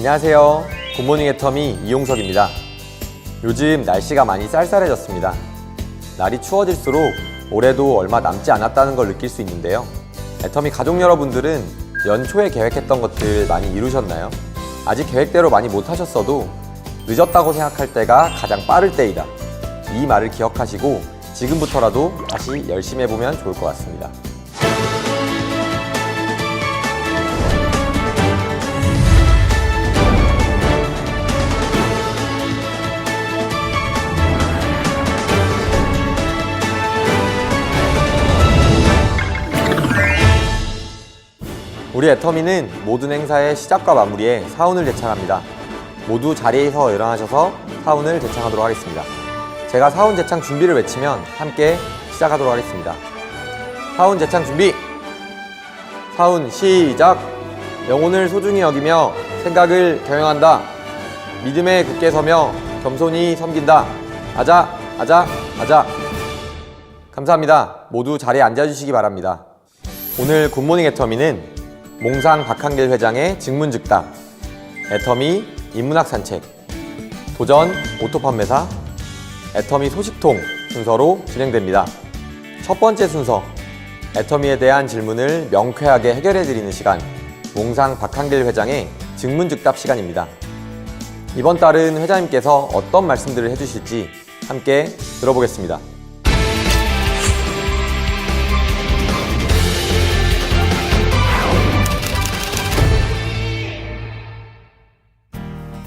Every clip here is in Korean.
안녕하세요. 굿모닝 애터미 이용석입니다. 요즘 날씨가 많이 쌀쌀해졌습니다. 날이 추워질수록 올해도 얼마 남지 않았다는 걸 느낄 수 있는데요. 애터미 가족 여러분들은 연초에 계획했던 것들 많이 이루셨나요? 아직 계획대로 많이 못하셨어도 늦었다고 생각할 때가 가장 빠를 때이다. 이 말을 기억하시고 지금부터라도 다시 열심히 해보면 좋을 것 같습니다. 우리 애터미는 모든 행사의 시작과 마무리에 사운을 제창합니다. 모두 자리에서 일어나셔서 사운을 제창하도록 하겠습니다. 제가 사운 제창 준비를 외치면 함께 시작하도록 하겠습니다. 사운 제창 준비! 사운 시작! 영혼을 소중히 여기며 생각을 경영한다. 믿음에 굳게 서며 겸손히 섬긴다. 아자, 아자, 아자. 감사합니다. 모두 자리에 앉아주시기 바랍니다. 오늘 굿모닝 애터미는 몽상 박한길 회장의 직문즉답, 애터미 인문학 산책, 도전 오토 판매사, 애터미 소식통 순서로 진행됩니다. 첫 번째 순서, 애터미에 대한 질문을 명쾌하게 해결해드리는 시간, 몽상 박한길 회장의 직문즉답 시간입니다. 이번 달은 회장님께서 어떤 말씀들을 해주실지 함께 들어보겠습니다.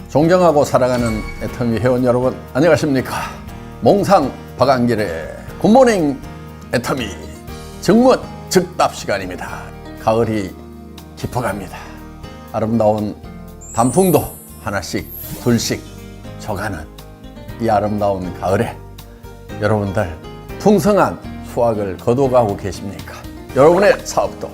존경하고 사랑하는 애터미 회원 여러분, 안녕하십니까? 몽상 박한길의 굿모닝 애터미 직문즉답 시간입니다. 가을이 깊어갑니다. 아름다운 단풍도 하나씩 둘씩 져가는 이 아름다운 가을에 여러분들 풍성한 수확을 거둬가고 계십니까? 여러분의 사업도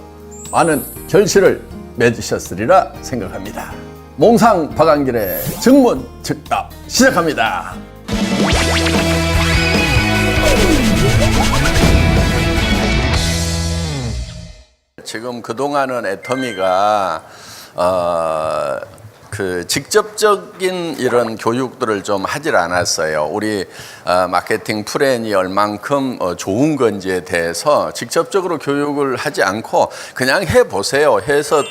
많은 결실을 맺으셨으리라 생각합니다. 몽상 박한길의 직문즉답 시작합니다. 지금 그동안은 애터미가 직접적인 이런 교육들을 좀 하질 않았어요. 우리 마케팅 플랜이 얼만큼 좋은 건지에 대해서 직접적으로 교육을 하지 않고 그냥 해보세요. 해서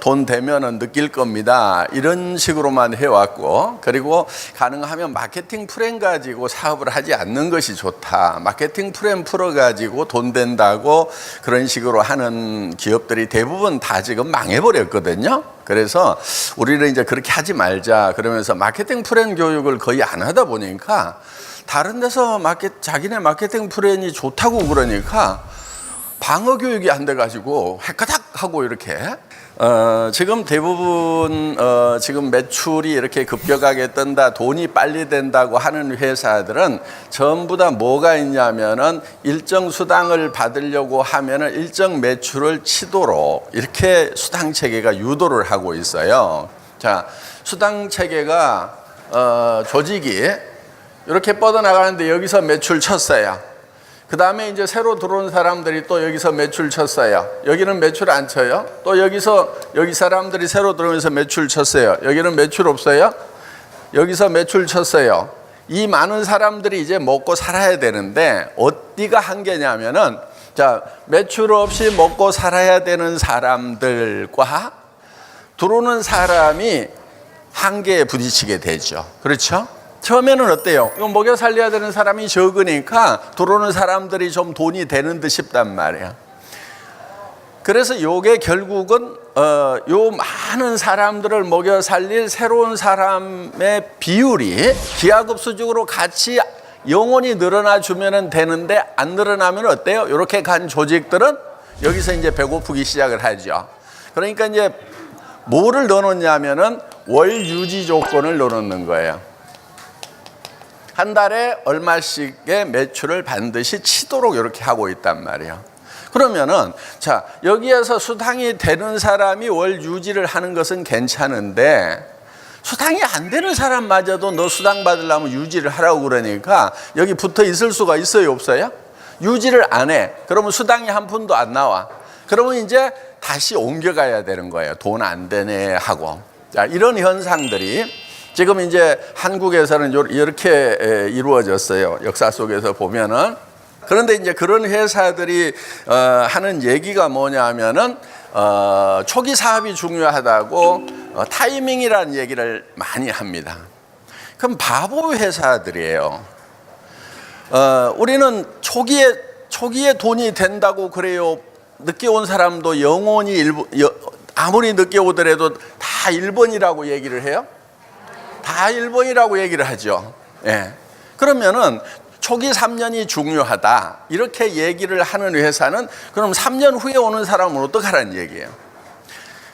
돈 되면은 느낄 겁니다. 이런 식으로만 해왔고, 그리고 가능하면 마케팅 플랜 가지고 사업을 하지 않는 것이 좋다. 마케팅 플랜 풀어가지고 돈 된다고 그런 식으로 하는 기업들이 대부분 다 지금 망해버렸거든요. 그래서 우리는 이제 그렇게 하지 말자 그러면서 마케팅 플랜 교육을 거의 안 하다 보니까 다른 데서 자기네 마케팅 플랜이 좋다고 그러니까 방어 교육이 안 돼가지고 헷가닥 하고 이렇게 지금 대부분 지금 매출이 이렇게 급격하게 뜬다, 돈이 빨리 된다고 하는 회사들은 전부 다 뭐가 있냐면은 일정 수당을 받으려고 하면은 일정 매출을 치도록 이렇게 수당 체계가 유도를 하고 있어요. 자, 수당 체계가 조직이 이렇게 뻗어나가는데 여기서 매출 쳤어요. 그 다음에 이제 새로 들어온 사람들이 또 여기서 매출 쳤어요. 여기는 매출 안 쳐요. 또 여기 사람들이 새로 들어오면서 매출 쳤어요. 여기는 매출 없어요. 여기서 매출 쳤어요. 이 많은 사람들이 이제 먹고 살아야 되는데 어디가 한계냐면은, 자, 매출 없이 먹고 살아야 되는 사람들과 들어오는 사람이 한계에 부딪히게 되죠. 그렇죠? 처음에는 어때요? 이거 먹여 살려야 되는 사람이 적으니까 들어오는 사람들이 좀 돈이 되는 듯 싶단 말이에요. 그래서 요게 결국은 요 많은 사람들을 먹여 살릴 새로운 사람의 비율이 기하급수적으로 같이 영원히 늘어나 주면 되는데 안 늘어나면 어때요? 이렇게 간 조직들은 여기서 이제 배고프기 시작을 하죠. 그러니까 이제 뭐를 넣어놓냐면은 월 유지 조건을 넣어놓는 거예요. 한 달에 얼마씩의 매출을 반드시 치도록 이렇게 하고 있단 말이에요. 그러면은, 자, 여기에서 수당이 되는 사람이 월 유지를 하는 것은 괜찮은데, 수당이 안 되는 사람마저도 너 수당 받으려면 유지를 하라고 그러니까 여기 붙어 있을 수가 있어요, 없어요? 유지를 안 해. 그러면 수당이 한 푼도 안 나와. 그러면 이제 다시 옮겨가야 되는 거예요. 돈 안 되네 하고. 자, 이런 현상들이 지금 이제 한국에서는 이렇게 이루어졌어요. 역사 속에서 보면은. 그런데 이제 그런 회사들이 하는 얘기가 뭐냐면은 초기 사업이 중요하다고 타이밍이라는 얘기를 많이 합니다. 그럼 바보 회사들이에요. 우리는 초기에 돈이 된다고 그래요. 늦게 온 사람도 영원히 아무리 늦게 오더라도 다 1번이라고 얘기를 해요. 다 1번이라고 얘기를 하죠. 예. 그러면은 초기 3년이 중요하다 이렇게 얘기를 하는 회사는 그럼 3년 후에 오는 사람은 어떡하라는 얘기예요.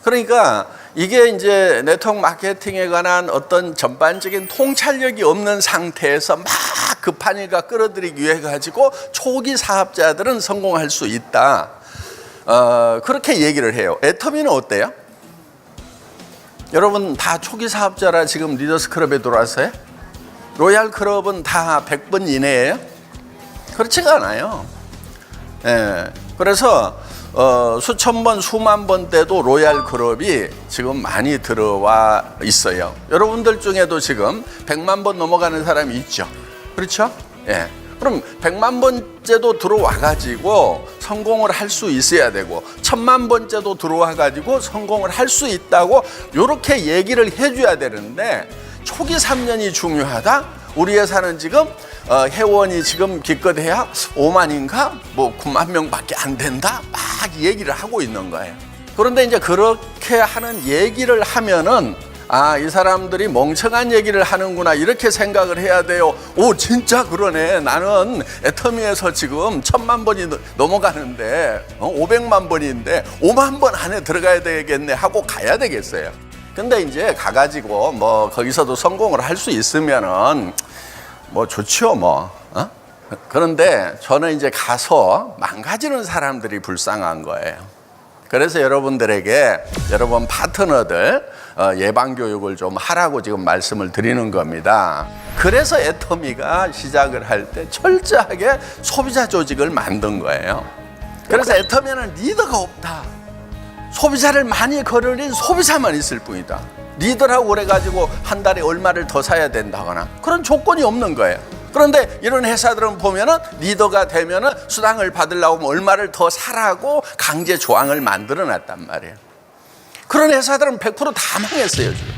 그러니까 이게 이제 네트워크 마케팅에 관한 어떤 전반적인 통찰력이 없는 상태에서 막 급한 일과 끌어들이기 위해 가지고 초기 사업자들은 성공할 수 있다. 그렇게 얘기를 해요. 애터미는 어때요? 여러분 다 초기 사업자라 지금 리더스 클럽에 들어왔어요? 로얄 클럽은 다 100번 이내예요? 그렇지가 않아요. 예. 그래서 수천 번, 수만 번 때도 로얄 클럽이 지금 많이 들어와 있어요. 여러분들 중에도 지금 100만 번 넘어가는 사람이 있죠. 그렇죠? 예. 그럼 100만 번째도 들어와 가지고 성공을 할 수 있어야 되고 1000만 번째도 들어와 가지고 성공을 할 수 있다고 이렇게 얘기를 해줘야 되는데 초기 3년이 중요하다? 우리 회사는 지금 회원이 지금 기껏해야 5만인가 뭐 9만 명밖에 안 된다 막 얘기를 하고 있는 거예요. 그런데 이제 그렇게 하는 얘기를 하면은 이 사람들이 멍청한 얘기를 하는구나 이렇게 생각을 해야 돼요. 오, 진짜 그러네. 나는 애터미에서 지금 1000만 번이 넘어가는데 500만 번인데 5만 번 안에 들어가야 되겠네 하고 가야 되겠어요. 근데 이제 가가지고 뭐 거기서도 성공을 할 수 있으면은 뭐 좋죠 뭐. 그런데 저는 이제 가서 망가지는 사람들이 불쌍한 거예요. 그래서 여러분들에게 여러분 파트너들 예방 교육을 좀 하라고 지금 말씀을 드리는 겁니다. 그래서 애터미가 시작을 할 때 철저하게 소비자 조직을 만든 거예요. 그래서 애터미는 리더가 없다. 소비자를 많이 거느린 소비자만 있을 뿐이다. 리더라고 그래가지고 한 달에 얼마를 더 사야 된다거나 그런 조건이 없는 거예요. 그런데 이런 회사들은 보면은 리더가 되면은 수당을 받으려고 하면 얼마를 더 사라고 강제 조항을 만들어 놨단 말이에요. 그런 회사들은 100% 다 망했어요, 지금.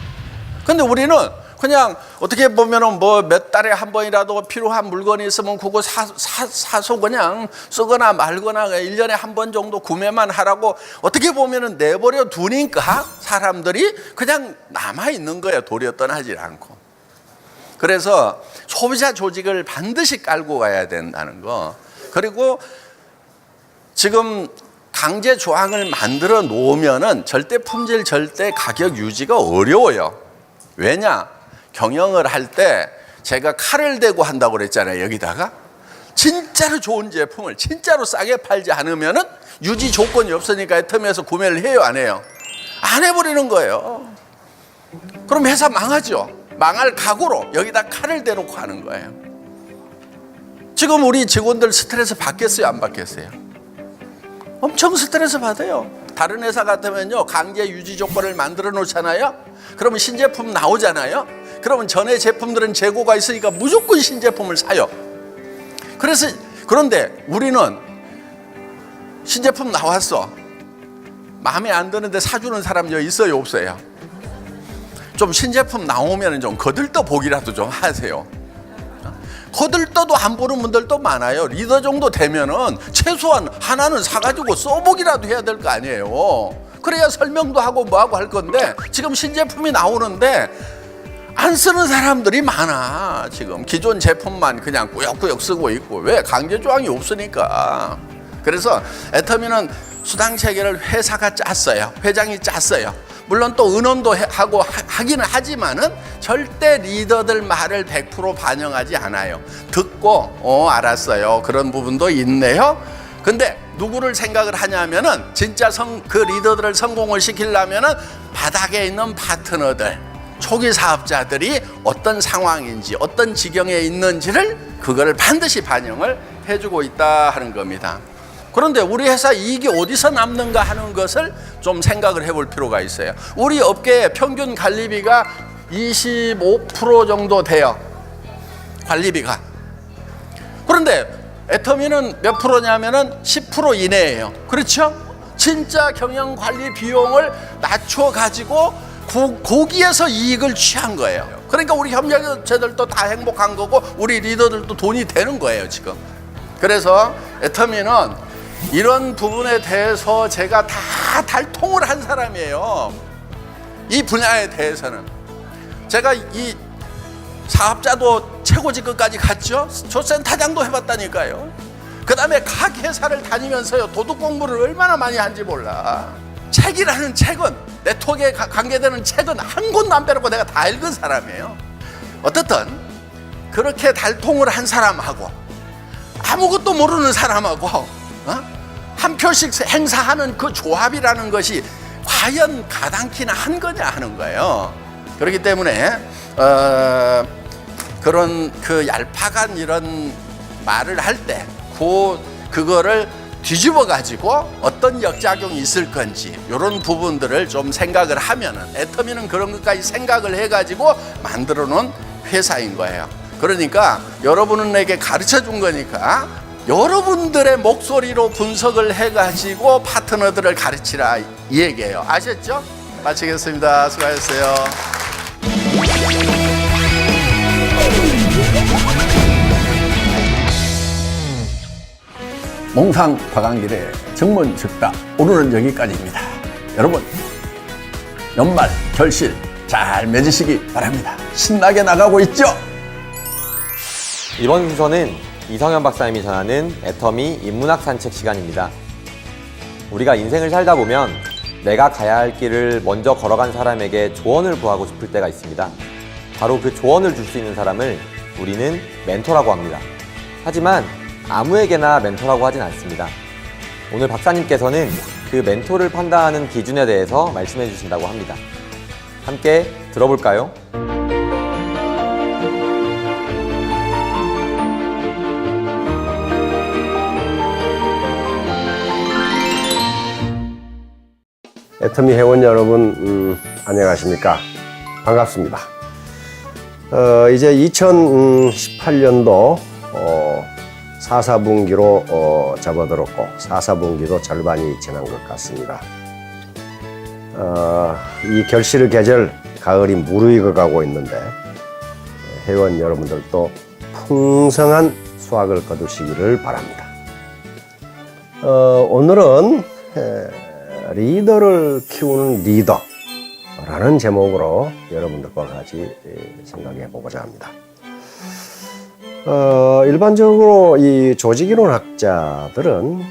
근데 우리는 그냥 어떻게 보면은 뭐 몇 달에 한 번이라도 필요한 물건이 있으면 그거 사서 그냥 쓰거나 말거나 1년에 한 번 정도 구매만 하라고 어떻게 보면은 내버려 두니까 사람들이 그냥 남아있는 거예요. 도리어 떠나지 않고. 그래서 소비자 조직을 반드시 깔고 가야 된다는 거. 그리고 지금 강제 조항을 만들어 놓으면은 절대 품질, 절대 가격 유지가 어려워요. 왜냐? 경영을 할 때 제가 칼을 대고 한다고 그랬잖아요. 여기다가 진짜로 좋은 제품을 진짜로 싸게 팔지 않으면은 유지 조건이 없으니까 애터미에서 구매를 해요, 안 해요? 안 해버리는 거예요. 그럼 회사 망하죠. 망할 각오로 여기다 칼을 대놓고 하는 거예요. 지금 우리 직원들 스트레스 받겠어요, 안 받겠어요? 엄청 스트레스 받아요. 다른 회사 같으면요 강제 유지 조건을 만들어 놓잖아요. 그러면 신제품 나오잖아요. 그러면 전에 제품들은 재고가 있으니까 무조건 신제품을 사요. 그런데 우리는 신제품 나왔어. 마음에 안 드는데 사주는 사람 여기 있어요, 없어요? 좀 신제품 나오면 좀 거들떠 보기라도 좀 하세요. 거들떠도 안 보는 분들도 많아요. 리더 정도 되면은 최소한 하나는 사가지고 써보기라도 해야 될 거 아니에요. 그래야 설명도 하고 뭐하고 할 건데 지금 신제품이 나오는데 안 쓰는 사람들이 많아. 지금 기존 제품만 그냥 꾸역꾸역 쓰고 있고. 왜? 강제 조항이 없으니까. 그래서 애터미는 수당 체계를 회사가 짰어요. 회장이 짰어요. 물론 또 의논도 하고 하기는 하지만은 절대 리더들 말을 100% 반영하지 않아요. 듣고 알았어요. 그런 부분도 있네요. 근데 누구를 생각을 하냐면은 진짜 그 리더들을 성공을 시키려면은 바닥에 있는 파트너들, 초기 사업자들이 어떤 상황인지 어떤 지경에 있는지를 그거를 반드시 반영을 해주고 있다 하는 겁니다. 그런데 우리 회사 이익이 어디서 남는가 하는 것을 좀 생각을 해볼 필요가 있어요. 우리 업계의 평균 관리비가 25% 정도 돼요. 관리비가. 그런데 애터미는 몇 프로냐면은 10% 이내예요. 그렇죠? 진짜 경영 관리 비용을 낮춰 가지고 거기에서 이익을 취한 거예요. 그러니까 우리 협력업체들도 다 행복한 거고 우리 리더들도 돈이 되는 거예요, 지금. 그래서 애터미는 이런 부분에 대해서 제가 다 달통을 한 사람이에요. 이 분야에 대해서는. 제가 이 사업자도 최고직급까지 갔죠. 저 센터장도 해봤다니까요. 그 다음에 각 회사를 다니면서요, 도덕 공부를 얼마나 많이 한지 몰라. 책이라는 책은, 네트워크에 관계되는 책은 한 권도 안 빼놓고 내가 다 읽은 사람이에요. 어떻든 그렇게 달통을 한 사람하고 아무것도 모르는 사람하고 한 표씩 행사하는 그 조합이라는 것이 과연 가당키나 한 거냐 하는 거예요. 그렇기 때문에 그런 그 얄팍한 이런 말을 할 때 그거를 뒤집어 가지고 어떤 역작용이 있을 건지 이런 부분들을 좀 생각을 하면은, 애터미는 그런 것까지 생각을 해 가지고 만들어 놓은 회사인 거예요. 그러니까 여러분에게 가르쳐 준 거니까 여러분들의 목소리로 분석을 해 가지고 파트너들을 가르치라 이 얘기예요. 아셨죠? 마치겠습니다. 수고하셨어요. 몽상 박한길의 정문 즉답, 오늘은 여기까지입니다. 여러분, 연말 결실 잘 맺으시기 바랍니다. 신나게 나가고 있죠? 이번 순서는 이성현 박사님이 전하는 애터미 인문학 산책 시간입니다. 우리가 인생을 살다 보면 내가 가야 할 길을 먼저 걸어간 사람에게 조언을 구하고 싶을 때가 있습니다. 바로 그 조언을 줄 수 있는 사람을 우리는 멘토라고 합니다. 하지만 아무에게나 멘토라고 하진 않습니다. 오늘 박사님께서는 그 멘토를 판단하는 기준에 대해서 말씀해 주신다고 합니다. 함께 들어볼까요? 애터미 회원 여러분, 안녕하십니까? 반갑습니다. 이제 2018년도 4, 4분기로 접어들었고 4, 4분기도 절반이 지난 것 같습니다. 이 결실의 계절, 가을이 무르익어가고 있는데 회원 여러분들도 풍성한 수확을 거두시기를 바랍니다. 오늘은 리더를 키우는 리더라는 제목으로 여러분들과 같이 생각해 보고자 합니다. 일반적으로 이 조직이론 학자들은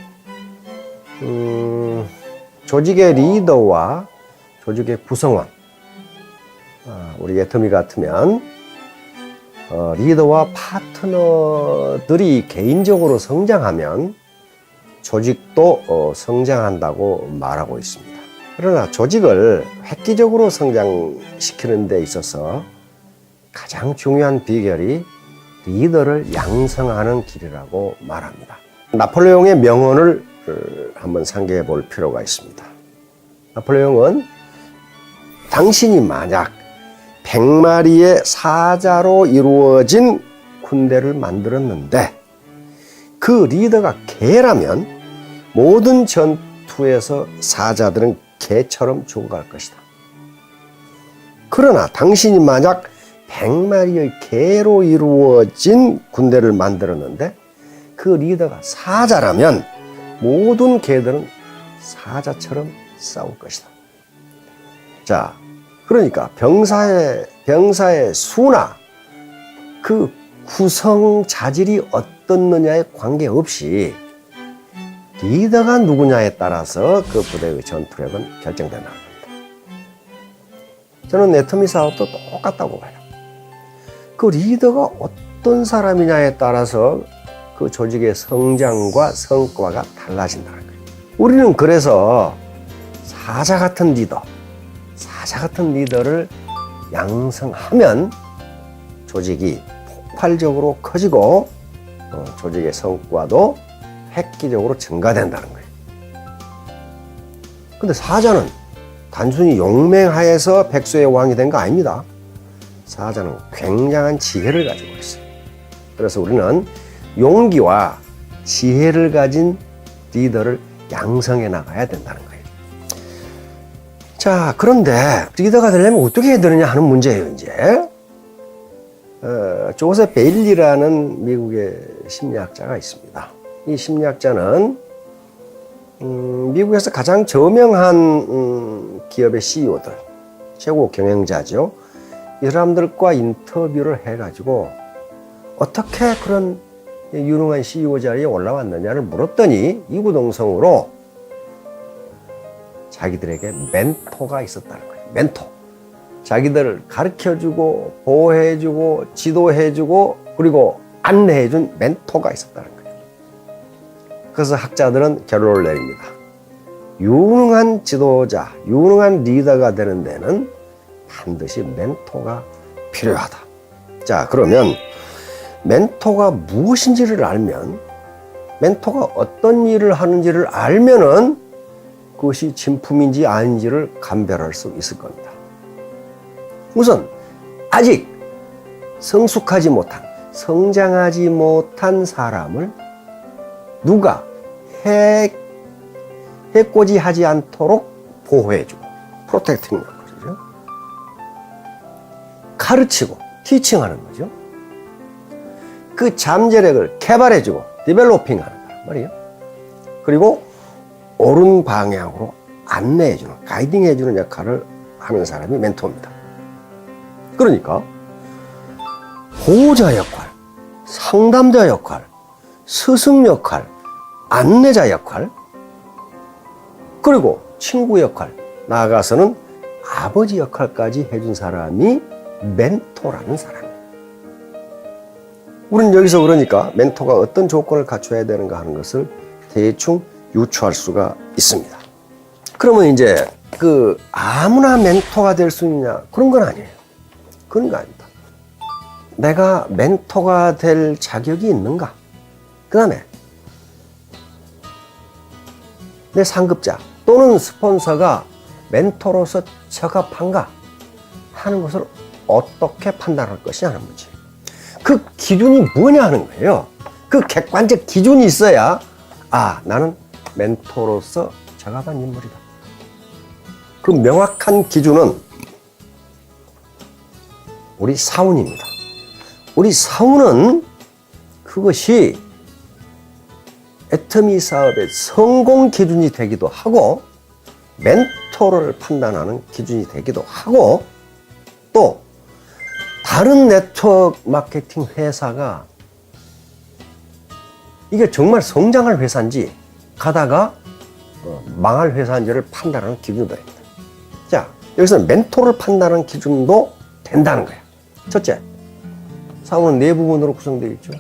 조직의 리더와 조직의 구성원, 우리 애터미 같으면 리더와 파트너들이 개인적으로 성장하면 조직도 성장한다고 말하고 있습니다. 그러나 조직을 획기적으로 성장시키는 데 있어서 가장 중요한 비결이 리더를 양성하는 길이라고 말합니다. 나폴레옹의 명언을 한번 상기해 볼 필요가 있습니다. 나폴레옹은 당신이 만약 100마리의 사자로 이루어진 군대를 만들었는데 그 리더가 개라면 모든 전투에서 사자들은 개처럼 죽어갈 것이다. 그러나 당신이 만약 100마리의 개로 이루어진 군대를 만들었는데 그 리더가 사자라면 모든 개들은 사자처럼 싸울 것이다. 자, 그러니까 병사의 수나 그 구성 자질이 어떻느냐에 관계없이 리더가 누구냐에 따라서 그 부대의 전투력은 결정된다는 겁니다. 저는 애터미 사업도 똑같다고 봐요. 그 리더가 어떤 사람이냐에 따라서 그 조직의 성장과 성과가 달라진다는 거예요. 우리는 그래서 사자 같은 리더를 양성하면 조직이 폭발적으로 커지고 조직의 성과도 획기적으로 증가된다는 거예요. 근데 사자는 단순히 용맹하여서 백수의 왕이 된 거 아닙니다. 사자는 굉장한 지혜를 가지고 있어요. 그래서 우리는 용기와 지혜를 가진 리더를 양성해 나가야 된다는 거예요. 자, 그런데 리더가 되려면 어떻게 해야 되느냐 하는 문제예요, 이제. 조셉 베일리라는 미국의 심리학자가 있습니다. 이 심리학자는 미국에서 가장 저명한 기업의 CEO들, 최고 경영자죠. 이 사람들과 인터뷰를 해가지고 어떻게 그런 유능한 CEO 자리에 올라왔느냐를 물었더니 이구동성으로 자기들에게 멘토가 있었다는 거예요. 멘토. 자기들을 가르쳐주고 보호해주고 지도해주고 그리고 안내해준 멘토가 있었다는 거예요. 그래서 학자들은 결론을 내립니다. 유능한 지도자, 유능한 리더가 되는 데는 반드시 멘토가 필요하다. 자, 그러면 멘토가 무엇인지를 알면, 멘토가 어떤 일을 하는지를 알면은 그것이 진품인지 아닌지를 감별할 수 있을 겁니다. 우선 아직 성숙하지 못한, 성장하지 못한 사람을 누가 해코지하지 않도록 보호해주고, 프로텍팅하는 거죠. 가르치고, 티칭하는 거죠. 그 잠재력을 개발해주고, 디벨로핑하는 말이에요. 그리고 옳은 방향으로 안내해주는, 가이딩해주는 역할을 하는 사람이 멘토입니다. 그러니까 보호자 역할, 상담자 역할, 스승 역할, 안내자 역할, 그리고 친구 역할, 나아가서는 아버지 역할까지 해준 사람이 멘토라는 사람이에요. 우리는 여기서 그러니까 멘토가 어떤 조건을 갖춰야 되는가 하는 것을 대충 유추할 수가 있습니다. 그러면 이제 아무나 멘토가 될 수 있냐? 그런 건 아니에요. 그런 거 아닙니다. 내가 멘토가 될 자격이 있는가? 그 다음에 내 상급자 또는 스폰서가 멘토로서 적합한가 하는 것을 어떻게 판단할 것이냐 하는 문제. 그 기준이 뭐냐 하는 거예요. 그 객관적 기준이 있어야 나는 멘토로서 적합한 인물이다. 그 명확한 기준은 우리 사원입니다. 우리 사원은 그것이 애터미 사업의 성공 기준이 되기도 하고 멘토를 판단하는 기준이 되기도 하고 또 다른 네트워크 마케팅 회사가 이게 정말 성장할 회사인지 가다가 망할 회사인지를 판단하는 기준들입니다. 자, 여기서 멘토를 판단하는 기준도 된다는 거예요. 첫째, 사원은 네 부분으로 구성되어 있죠.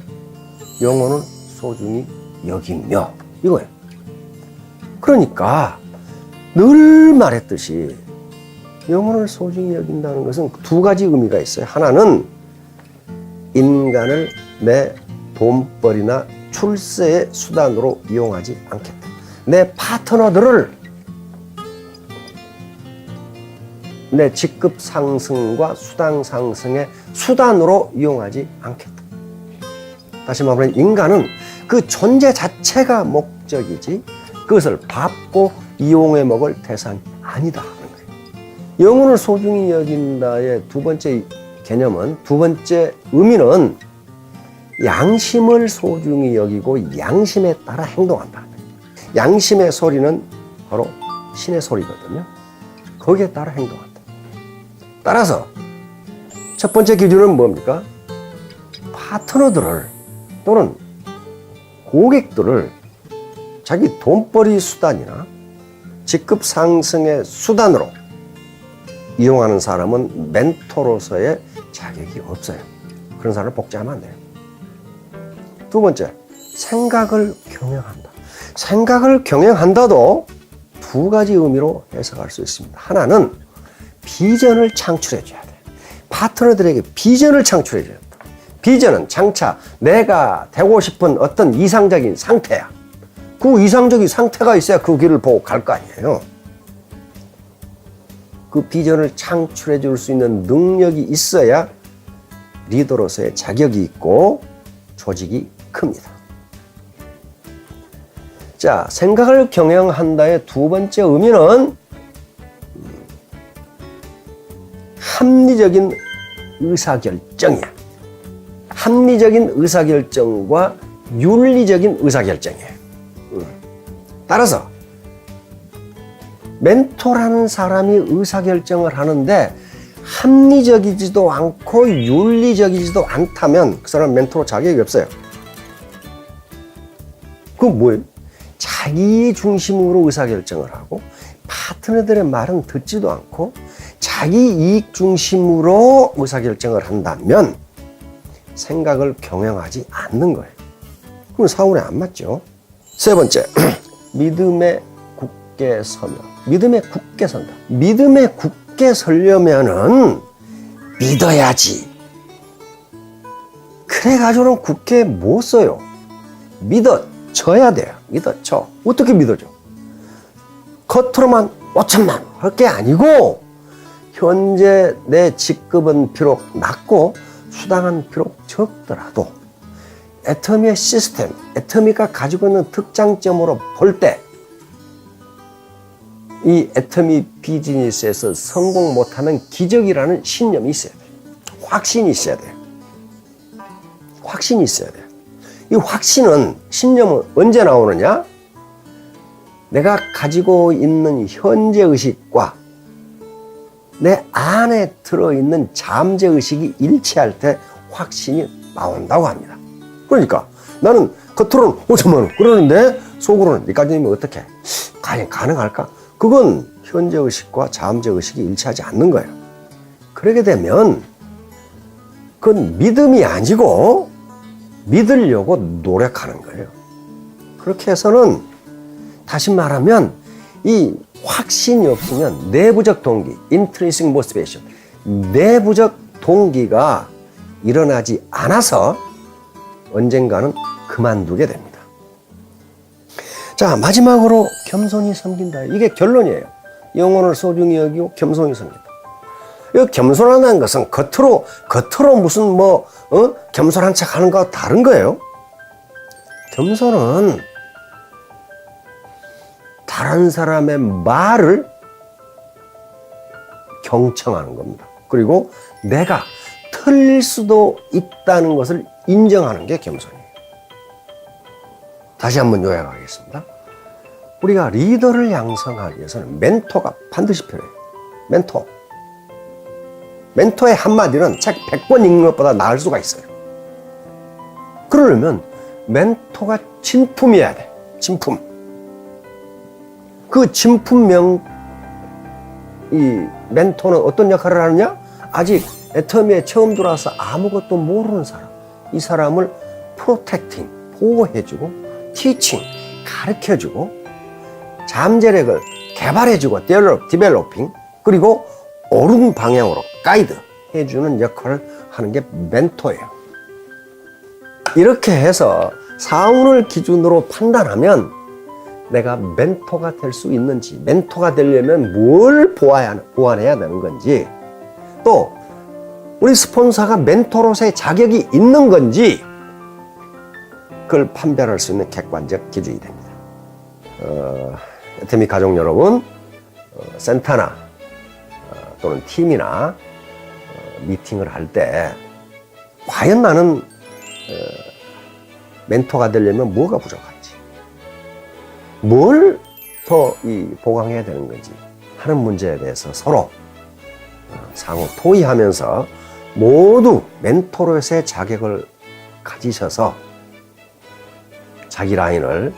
영혼을 소중히 여기며 이거예요. 그러니까 늘 말했듯이 영혼을 소중히 여긴다는 것은 두 가지 의미가 있어요. 하나는 인간을 내 돈벌이나 출세의 수단으로 이용하지 않겠다. 내 파트너들을 내 직급 상승과 수당 상승의 수단으로 이용하지 않겠다. 다시 말하면 인간은 그 존재 자체가 목적이지 그것을 밟고 이용해 먹을 대상이 아니다 하는 거예요. 영혼을 소중히 여긴다의 두 번째 개념은, 두 번째 의미는 양심을 소중히 여기고 양심에 따라 행동한다. 양심의 소리는 바로 신의 소리거든요. 거기에 따라 행동한다. 따라서 첫 번째 기준은 뭡니까? 파트너들을 또는 고객들을 자기 돈벌이 수단이나 직급 상승의 수단으로 이용하는 사람은 멘토로서의 자격이 없어요. 그런 사람을 복제하면 안 돼요. 두 번째, 생각을 경영한다. 생각을 경영한다도 두 가지 의미로 해석할 수 있습니다. 하나는 비전을 창출해 줘야 돼. 파트너들에게 비전을 창출해 줘야 돼. 비전은 장차 내가 되고 싶은 어떤 이상적인 상태야. 그 이상적인 상태가 있어야 그 길을 보고 갈 거 아니에요. 그 비전을 창출해 줄 수 있는 능력이 있어야 리더로서의 자격이 있고 조직이 큽니다. 자, 생각을 경영한다의 두 번째 의미는 합리적인 의사결정이야. 합리적인 의사결정과 윤리적인 의사결정이에요. 따라서 멘토라는 사람이 의사결정을 하는데 합리적이지도 않고 윤리적이지도 않다면 그 사람은 멘토로 자격이 없어요. 그건 뭐예요? 자기 중심으로 의사결정을 하고 파트너들의 말은 듣지도 않고 자기 이익 중심으로 의사결정을 한다면 생각을 경영하지 않는 거예요. 그럼 사원에 안 맞죠. 세 번째, 믿음에 굳게 서며. 믿음에 굳게 선다. 믿음에 굳게 서려면은 믿어야지. 그래가지고는 굳게 못 써요. 믿어줘야 돼요. 믿어줘. 어떻게 믿어줘? 겉으로만 5천만 할 게 아니고 현재 내 직급은 비록 낮고 수당은 비록 적더라도 애터미의 시스템, 애터미가 가지고 있는 특장점으로 볼 때 이 애터미 비즈니스에서 성공 못하면 기적이라는 신념이 있어야 돼요. 확신이 있어야 돼요. 확신이 있어야 돼요. 이 확신은, 신념은 언제 나오느냐? 내가 가지고 있는 현재의식과 내 안에 들어있는 잠재의식이 일치할 때 확신이 나온다고 합니다. 그러니까 나는 겉으로는 5천만 원 그러는데 속으로는 이까지면 어떻게? 과연 가능할까? 그건 현재의식과 잠재의식이 일치하지 않는 거예요. 그러게 되면 그건 믿음이 아니고 믿으려고 노력하는 거예요. 그렇게 해서는 다시 말하면 이 확신이 없으면 내부적 동기, intrinsic motivation, 내부적 동기가 일어나지 않아서 언젠가는 그만두게 됩니다. 자, 마지막으로 겸손히 섬긴다. 이게 결론이에요. 영혼을 소중히 여기고 겸손히 섬긴다. 이 겸손하다는 것은 겉으로 무슨 겸손한 척 하는 거와 다른 거예요. 겸손은 다른 사람의 말을 경청하는 겁니다. 그리고 내가 틀릴 수도 있다는 것을 인정하는 게 겸손이에요. 다시 한번 요약하겠습니다. 우리가 리더를 양성하기 위해서는 멘토가 반드시 필요해요. 멘토의 한마디는 책 100권 읽는 것보다 나을 수가 있어요. 그러려면 멘토가 진품이어야 돼. 진품. 그 진품명, 이 멘토는 어떤 역할을 하느냐? 아직 애터미에 처음 들어와서 아무것도 모르는 사람. 이 사람을 프로텍팅, 보호해주고, 티칭, 가르쳐주고, 잠재력을 개발해주고, 디벨로핑, 그리고 옳은 방향으로 가이드 해주는 역할을 하는 게 멘토예요. 이렇게 해서 사운을 기준으로 판단하면 내가 멘토가 될 수 있는지, 멘토가 되려면 뭘 보완해야 되는 건지, 또 우리 스폰서가 멘토로서의 자격이 있는 건지 그걸 판별할 수 있는 객관적 기준이 됩니다. 애터미 가족 여러분, 센터나 또는 팀이나 미팅을 할 때 과연 나는 멘토가 되려면 뭐가 부족한지, 뭘 더 보강해야 되는 건지 하는 문제에 대해서 서로 상호 토의하면서 모두 멘토로서의 자격을 가지셔서 자기 라인을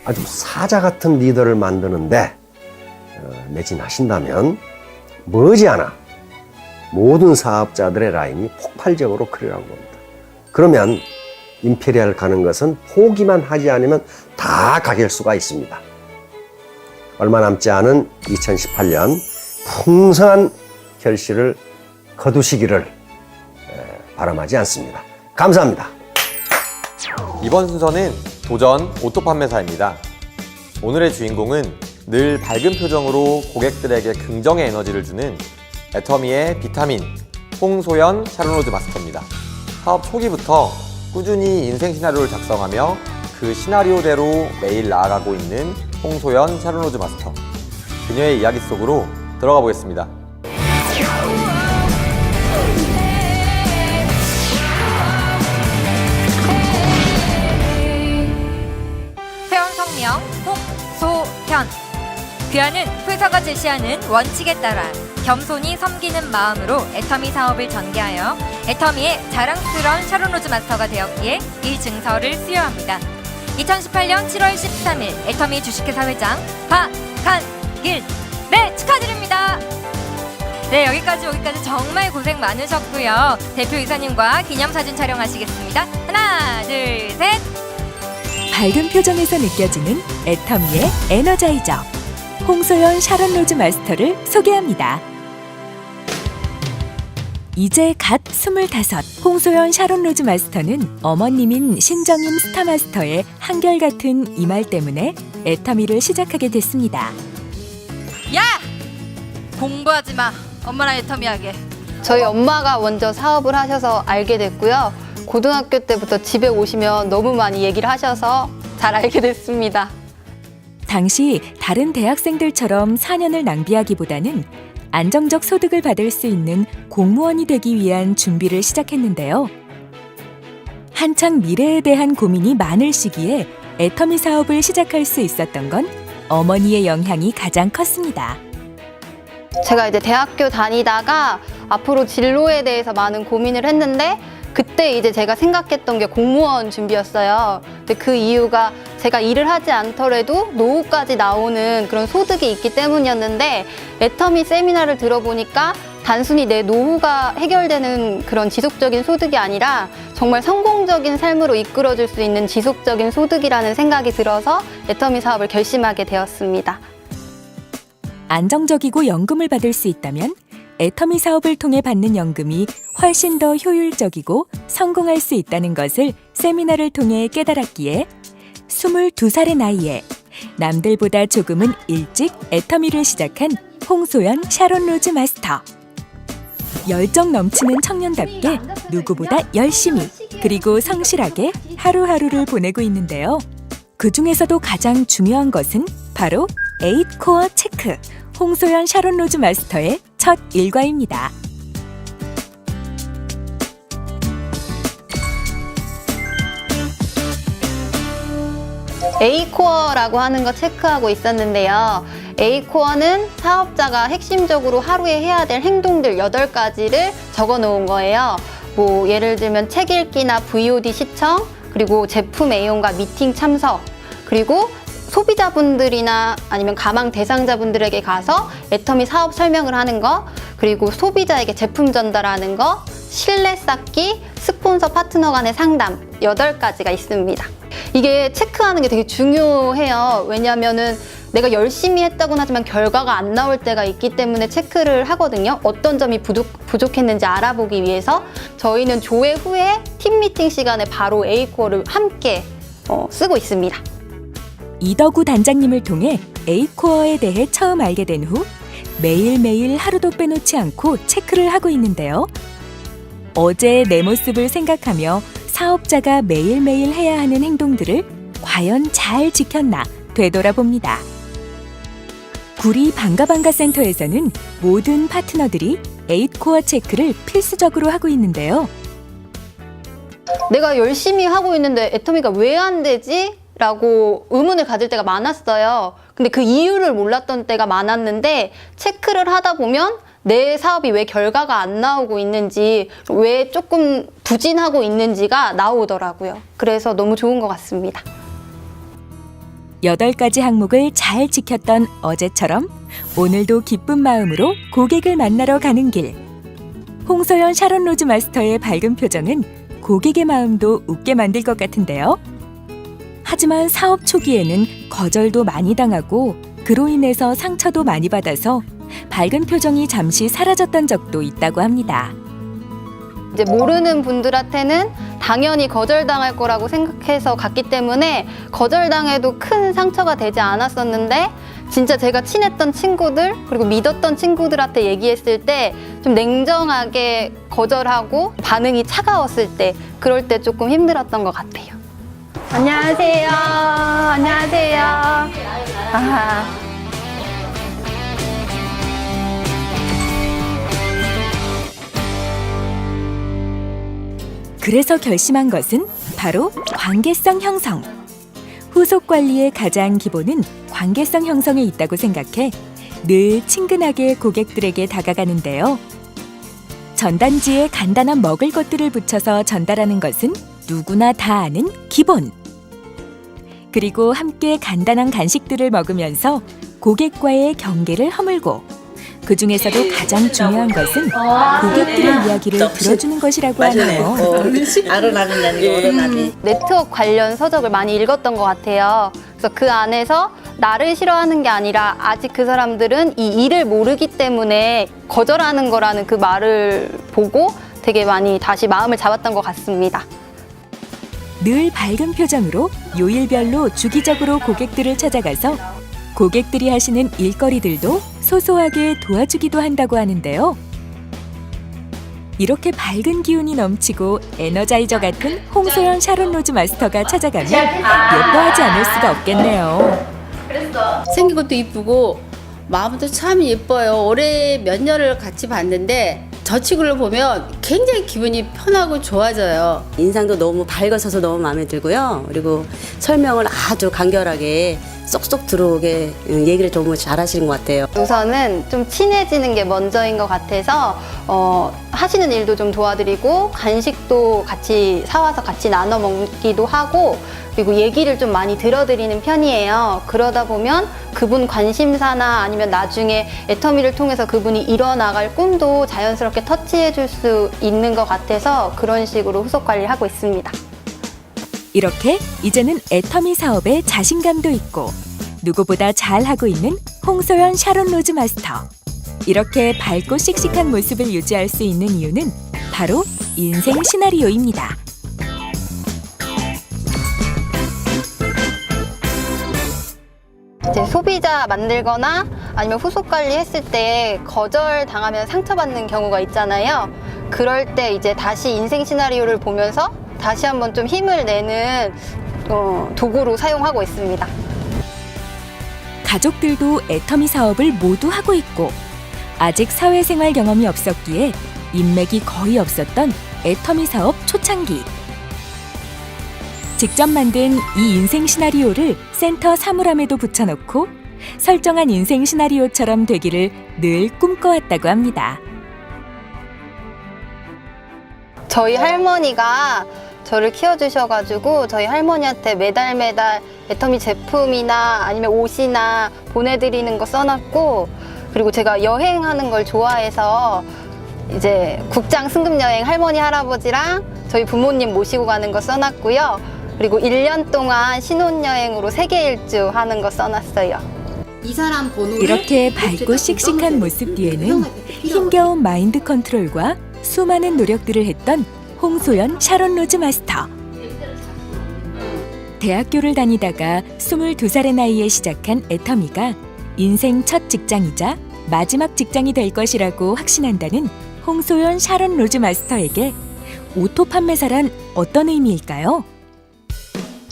아주 사자 같은 리더를 만드는데 매진하신다면 머지않아 모든 사업자들의 라인이 폭발적으로 크리라는 겁니다. 그러면 임페리얼 가는 것은 포기만 하지 않으면 다 가길 수가 있습니다. 얼마 남지 않은 2018년 풍성한 결실을 거두시기를 바람하지 않습니다. 감사합니다. 이번 순서는 도전 오토 판매사입니다. 오늘의 주인공은 늘 밝은 표정으로 고객들에게 긍정의 에너지를 주는 애터미의 비타민 홍소연 샤론로즈 마스터입니다. 사업 초기부터 꾸준히 인생 시나리오를 작성하며 그 시나리오대로 매일 나아가고 있는 홍소연 샤론로즈 마스터. 그녀의 이야기 속으로 들어가 보겠습니다. 회원 성명 홍소현. 그녀는 회사가 제시하는 원칙에 따라 겸손히 섬기는 마음으로 애터미 사업을 전개하여 애터미의 자랑스러운 샤론로즈 마스터가 되었기에 이 증서를 수여합니다. 2018년 7월 13일 애터미 주식회사 회장 박한길. 네, 축하드립니다. 네, 여기까지 정말 고생 많으셨고요. 대표이사님과 기념사진 촬영하시겠습니다. 하나, 둘, 셋. 밝은 표정에서 느껴지는 애터미의 에너자이저 홍소연 샤론로즈 마스터를 소개합니다. 이제 갓 25 홍소연 샤론로즈 마스터는 어머님인 신정임 스타마스터의 한결같은 이 말 때문에 애터미를 시작하게 됐습니다. 야! 공부하지 마. 엄마랑 애터미 하게. 저희 엄마가 먼저 사업을 하셔서 알게 됐고요. 고등학교 때부터 집에 오시면 너무 많이 얘기를 하셔서 잘 알게 됐습니다. 당시 다른 대학생들처럼 4년을 낭비하기보다는 안정적 소득을 받을 수 있는 공무원이 되기 위한 준비를 시작했는데요. 한창 미래에 대한 고민이 많을 시기에 애터미 사업을 시작할 수 있었던 건 어머니의 영향이 가장 컸습니다. 제가 이제 대학교 다니다가 앞으로 진로에 대해서 많은 고민을 했는데 그때 이제 제가 생각했던 게 공무원 준비였어요. 근데 그 이유가 제가 일을 하지 않더라도 노후까지 나오는 그런 소득이 있기 때문이었는데 애터미 세미나를 들어보니까 단순히 내 노후가 해결되는 그런 지속적인 소득이 아니라 정말 성공적인 삶으로 이끌어줄 수 있는 지속적인 소득이라는 생각이 들어서 애터미 사업을 결심하게 되었습니다. 안정적이고 연금을 받을 수 있다면 애터미 사업을 통해 받는 연금이 훨씬 더 효율적이고 성공할 수 있다는 것을 세미나를 통해 깨달았기에 22살의 나이에 남들보다 조금은 일찍 애터미를 시작한 홍소연 샤론로즈 마스터. 열정 넘치는 청년답게 누구보다 열심히 그리고 성실하게 하루하루를 보내고 있는데요. 그 중에서도 가장 중요한 것은 바로 8코어 체크, 홍소연 샤론로즈 마스터의 첫 일과입니다. A코어라고 하는 거 체크하고 있었는데요. A코어는 사업자가 핵심적으로 하루에 해야 될 행동들 8가지를 적어 놓은 거예요. 뭐 예를 들면 책 읽기나 VOD 시청, 그리고 제품 애용과 미팅 참석, 그리고 소비자분들이나 아니면 가망 대상자분들에게 가서 애터미 사업 설명을 하는 거, 그리고 소비자에게 제품 전달하는 거, 신뢰 쌓기, 스폰서 파트너 간의 상담 8가지가 있습니다. 이게 체크하는 게 되게 중요해요. 왜냐하면은 내가 열심히 했다고는 하지만 결과가 안 나올 때가 있기 때문에 체크를 하거든요. 어떤 점이 부족했는지 알아보기 위해서 저희는 조회 후에 팀 미팅 시간에 바로 A코어를 함께 쓰고 있습니다. 이덕우 단장님을 통해 A코어에 대해 처음 알게 된 후 매일매일 하루도 빼놓지 않고 체크를 하고 있는데요. 어제의 내 모습을 생각하며 사업자가 매일매일 해야 하는 행동들을 과연 잘 지켰나 되돌아봅니다. 구리 반가반가 센터에서는 모든 파트너들이 8코어 체크를 필수적으로 하고 있는데요. 내가 열심히 하고 있는데 애터미가 왜 안 되지? 라고 의문을 가질 때가 많았어요. 근데 그 이유를 몰랐던 때가 많았는데 체크를 하다 보면 내 사업이 왜 결과가 안 나오고 있는지, 왜 조금 부진하고 있는지가 나오더라고요. 그래서 너무 좋은 것 같습니다. 8가지 항목을 잘 지켰던 어제처럼 오늘도 기쁜 마음으로 고객을 만나러 가는 길. 홍소연 샤론로즈 마스터의 밝은 표정은 고객의 마음도 웃게 만들 것 같은데요. 하지만 사업 초기에는 거절도 많이 당하고 그로 인해서 상처도 많이 받아서 밝은 표정이 잠시 사라졌던 적도 있다고 합니다. 이제 모르는 분들한테는 당연히 거절당할 거라고 생각해서 갔기 때문에 거절당해도 큰 상처가 되지 않았었는데 진짜 제가 친했던 친구들 그리고 믿었던 친구들한테 얘기했을 때 좀 냉정하게 거절하고 반응이 차가웠을 때 그럴 때 조금 힘들었던 것 같아요. 안녕하세요. 안녕하세요. 아하. 그래서 결심한 것은 바로 관계성 형성. 후속 관리의 가장 기본은 관계성 형성에 있다고 생각해 늘 친근하게 고객들에게 다가가는데요. 전단지에 간단한 먹을 것들을 붙여서 전달하는 것은 누구나 다 아는 기본. 그리고 함께 간단한 간식들을 먹으면서 고객과의 경계를 허물고 그 중에서도 가장 중요한 것은 고객들의 이야기를 들어주는 것이라고 하네요. 알아나는다는 게 어른아비. 네트워크 관련 서적을 많이 읽었던 것 같아요. 그래서 그 안에서 나를 싫어하는 게 아니라 아직 그 사람들은 이 일을 모르기 때문에 거절하는 거라는 그 말을 보고 되게 많이 다시 마음을 잡았던 것 같습니다. 늘 밝은 표정으로 요일별로 주기적으로 고객들을 찾아가서 고객들이 하시는 일거리들도 소소하게 도와주기도 한다고 하는데요. 이렇게 밝은 기운이 넘치고 에너자이저 같은 홍소연 샤론 로즈 마스터가 찾아가면 예뻐하지 않을 수가 없겠네요. 생긴 것도 이쁘고 마음도 참 예뻐요. 올해 몇 년을 같이 봤는데 저 친구를 보면 굉장히 기분이 편하고 좋아져요. 인상도 너무 밝아서서 너무 마음에 들고요. 그리고 설명을 아주 간결하게 쏙쏙 들어오게 얘기를 너무 잘하시는 것 같아요. 우선은 좀 친해지는 게 먼저인 것 같아서 하시는 일도 좀 도와드리고 간식도 같이 사와서 같이 나눠 먹기도 하고 그리고 얘기를 좀 많이 들어드리는 편이에요. 그러다 보면 그분 관심사나 아니면 나중에 애터미를 통해서 그분이 이뤄나갈 꿈도 자연스럽게 터치해 줄 수 있는 것 같아서 그런 식으로 후속 관리를 하고 있습니다. 이렇게 이제는 애터미 사업에 자신감도 있고 누구보다 잘하고 있는 홍소연 샤론 로즈 마스터. 이렇게 밝고 씩씩한 모습을 유지할 수 있는 이유는 바로 인생 시나리오입니다. 이제 소비자 만들거나 아니면 후속 관리했을 때 거절 당하면 상처받는 경우가 있잖아요. 그럴 때 이제 다시 인생 시나리오를 보면서 다시 한번 좀 힘을 내는 도구로 사용하고 있습니다. 가족들도 애터미 사업을 모두 하고 있고 아직 사회생활 경험이 없었기에 인맥이 거의 없었던 애터미 사업 초창기. 직접 만든 이 인생 시나리오를 센터 사물함에도 붙여놓고 설정한 인생 시나리오처럼 되기를 늘 꿈꿔왔다고 합니다. 저희 할머니가 저를 키워주셔가지고 저희 할머니한테 매달 애터미 제품이나 아니면 옷이나 보내드리는 거 써놨고 그리고 제가 여행하는 걸 좋아해서 이제 국장 승급 여행 할머니 할아버지랑 저희 부모님 모시고 가는 거 써놨고요. 그리고 1년 동안 신혼여행으로 세계 일주 하는 거 써놨어요. 이 사람 번호를 이렇게 밝고 씩씩한 모습 뒤에는 힘겨운 마인드 컨트롤과 수많은 노력들을 했던 홍소연 샤론 로즈 마스터. 대학교를 다니다가 22살의 나이에 시작한 애터미가 인생 첫 직장이자 마지막 직장이 될 것이라고 확신한다는 홍소연 샤론 로즈 마스터에게 오토 판매사란 어떤 의미일까요?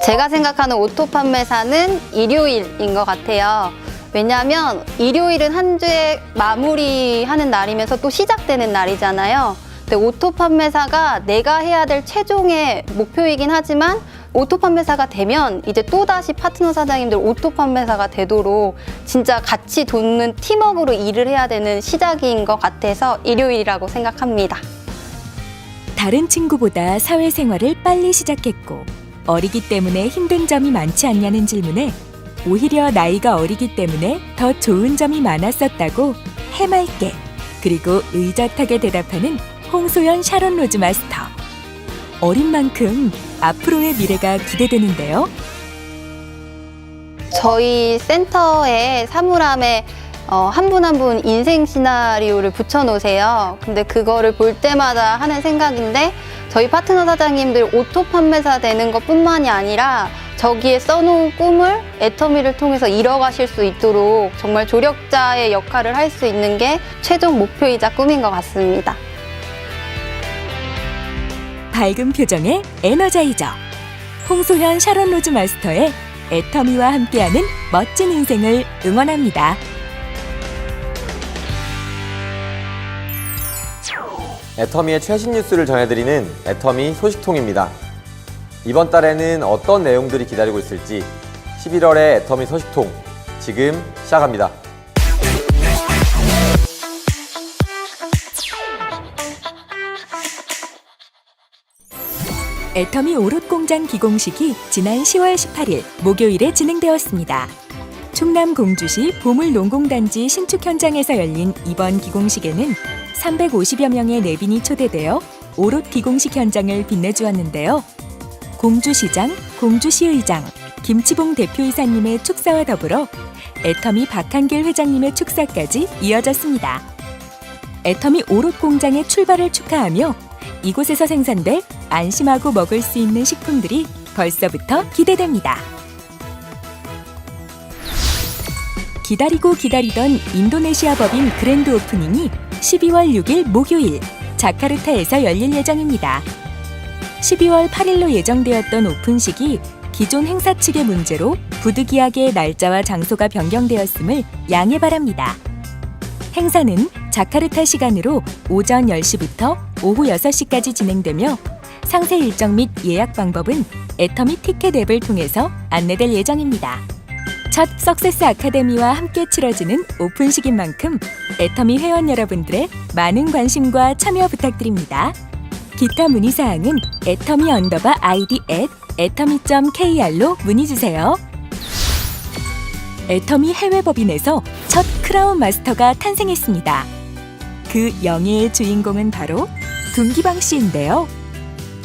제가 생각하는 오토 판매사는 일요일인 것 같아요. 왜냐하면 일요일은 한 주의 마무리하는 날이면서 또 시작되는 날이잖아요. 근데 오토 판매사가 내가 해야 될 최종의 목표이긴 하지만 오토 판매사가 되면 이제 또다시 파트너 사장님들 오토 판매사가 되도록 진짜 같이 돕는 팀워크로 일을 해야 되는 시작인 것 같아서 일요일이라고 생각합니다. 다른 친구보다 사회생활을 빨리 시작했고 어리기 때문에 힘든 점이 많지 않냐는 질문에 오히려 나이가 어리기 때문에 더 좋은 점이 많았었다고 해맑게 그리고 의젓하게 대답하는 홍소연 샤론 로즈 마스터. 어린 만큼 앞으로의 미래가 기대되는데요. 저희 센터의 사물함에 한 분 한 분 인생 시나리오를 붙여놓으세요. 근데 그거를 볼 때마다 하는 생각인데 저희 파트너 사장님들 오토 판매사 되는 것뿐만이 아니라 저기에 써놓은 꿈을 애터미를 통해서 이뤄가실 수 있도록 정말 조력자의 역할을 할 수 있는 게 최종 목표이자 꿈인 것 같습니다. 밝은 표정의 에너자이저. 홍소현 샤론 로즈 마스터의 애터미와 함께하는 멋진 인생을 응원합니다. 애터미의 최신 뉴스를 전해드리는 애터미 소식통입니다. 이번 달에는 어떤 내용들이 기다리고 있을지 11월의 애터미 소식통 지금 시작합니다. 애터미 오롯 공장 기공식이 지난 10월 18일 목요일에 진행되었습니다. 충남 공주시 보물농공단지 신축 현장에서 열린 이번 기공식에는 350여 명의 내빈이 초대되어 오롯 기공식 현장을 빛내주었는데요. 공주시장, 공주시의장, 김치봉 대표이사님의 축사와 더불어 애터미 박한길 회장님의 축사까지 이어졌습니다. 애터미 오롯 공장의 출발을 축하하며 이곳에서 생산될 안심하고 먹을 수 있는 식품들이 벌써부터 기대됩니다. 기다리고 기다리던 인도네시아 법인 그랜드 오프닝이 12월 6일 목요일 자카르타에서 열릴 예정입니다. 12월 8일로 예정되었던 오픈식이 기존 행사 측의 문제로 부득이하게 날짜와 장소가 변경되었음을 양해 바랍니다. 행사는 자카르타 시간으로 오전 10시부터 오후 6시까지 진행되며 상세 일정 및 예약 방법은 애터미 티켓 앱을 통해서 안내될 예정입니다. 첫 석세스 아카데미와 함께 치러지는 오픈식인 만큼 애터미 회원 여러분들의 많은 관심과 참여 부탁드립니다. 기타 문의사항은 atomy_id@atomy.kr로 문의주세요. 애터미 해외법인에서 첫 크라운 마스터가 탄생했습니다. 그 영예의 주인공은 바로 둔기방 씨인데요.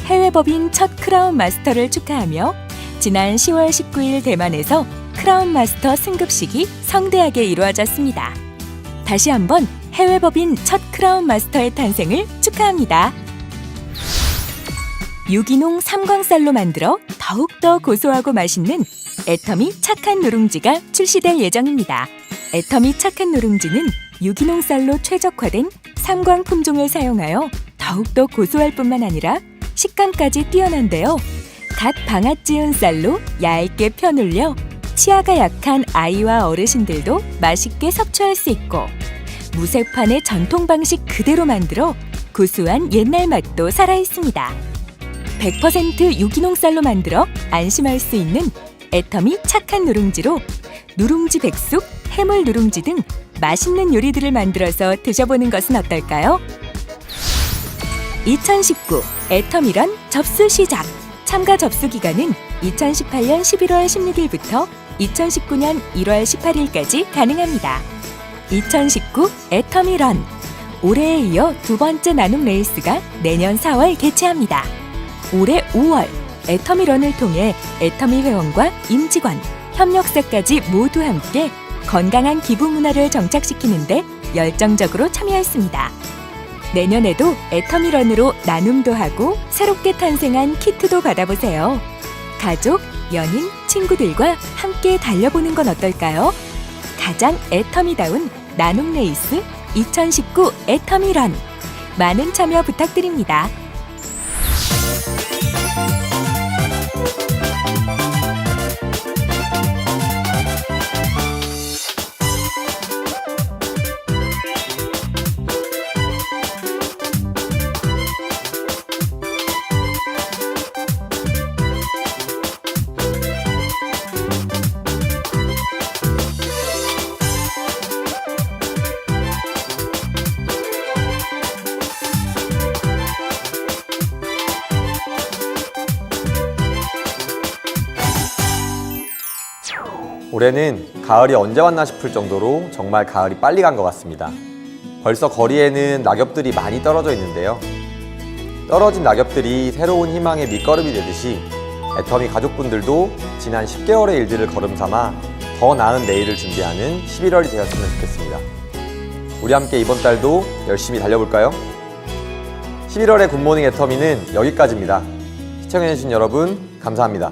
해외법인 첫 크라운 마스터를 축하하며 지난 10월 19일 대만에서 크라운 마스터 승급식이 성대하게 이루어졌습니다. 다시 한번 해외법인 첫 크라운 마스터의 탄생을 축하합니다. 유기농 삼광쌀로 만들어 더욱더 고소하고 맛있는 애터미 착한 누룽지가 출시될 예정입니다. 애터미 착한 누룽지는 유기농 쌀로 최적화된 삼광 품종을 사용하여 더욱더 고소할 뿐만 아니라 식감까지 뛰어난데요. 갓 방앗 지은 쌀로 얇게 편올려 치아가 약한 아이와 어르신들도 맛있게 섭취할 수 있고 무쇠판의 전통 방식 그대로 만들어 구수한 옛날 맛도 살아있습니다. 100% 유기농 쌀로 만들어 안심할 수 있는 애터미 착한 누룽지로 누룽지 백숙, 해물 누룽지 등 맛있는 요리들을 만들어서 드셔보는 것은 어떨까요? 2019 애터미런 접수 시작! 참가 접수 기간은 2018년 11월 16일부터 2019년 1월 18일까지 가능합니다. 2019 애터미런! 올해에 이어 두 번째 나눔 레이스가 내년 4월 개최합니다. 올해 5월 애터미런을 통해 애터미 회원과 임직원, 협력사까지 모두 함께 건강한 기부 문화를 정착시키는 데 열정적으로 참여했습니다. 내년에도 애터미런으로 나눔도 하고 새롭게 탄생한 키트도 받아보세요. 가족, 연인, 친구들과 함께 달려보는 건 어떨까요? 가장 애터미다운 나눔 레이스 2019 애터미런! 많은 참여 부탁드립니다. 올해는 가을이 언제 왔나 싶을 정도로 정말 가을이 빨리 간 것 같습니다. 벌써 거리에는 낙엽들이 많이 떨어져 있는데요. 떨어진 낙엽들이 새로운 희망의 밑거름이 되듯이 애터미 가족분들도 지난 10개월의 일들을 거름삼아 더 나은 내일을 준비하는 11월이 되었으면 좋겠습니다. 우리 함께 이번 달도 열심히 달려볼까요? 11월의 굿모닝 애터미는 여기까지입니다. 시청해주신 여러분 감사합니다.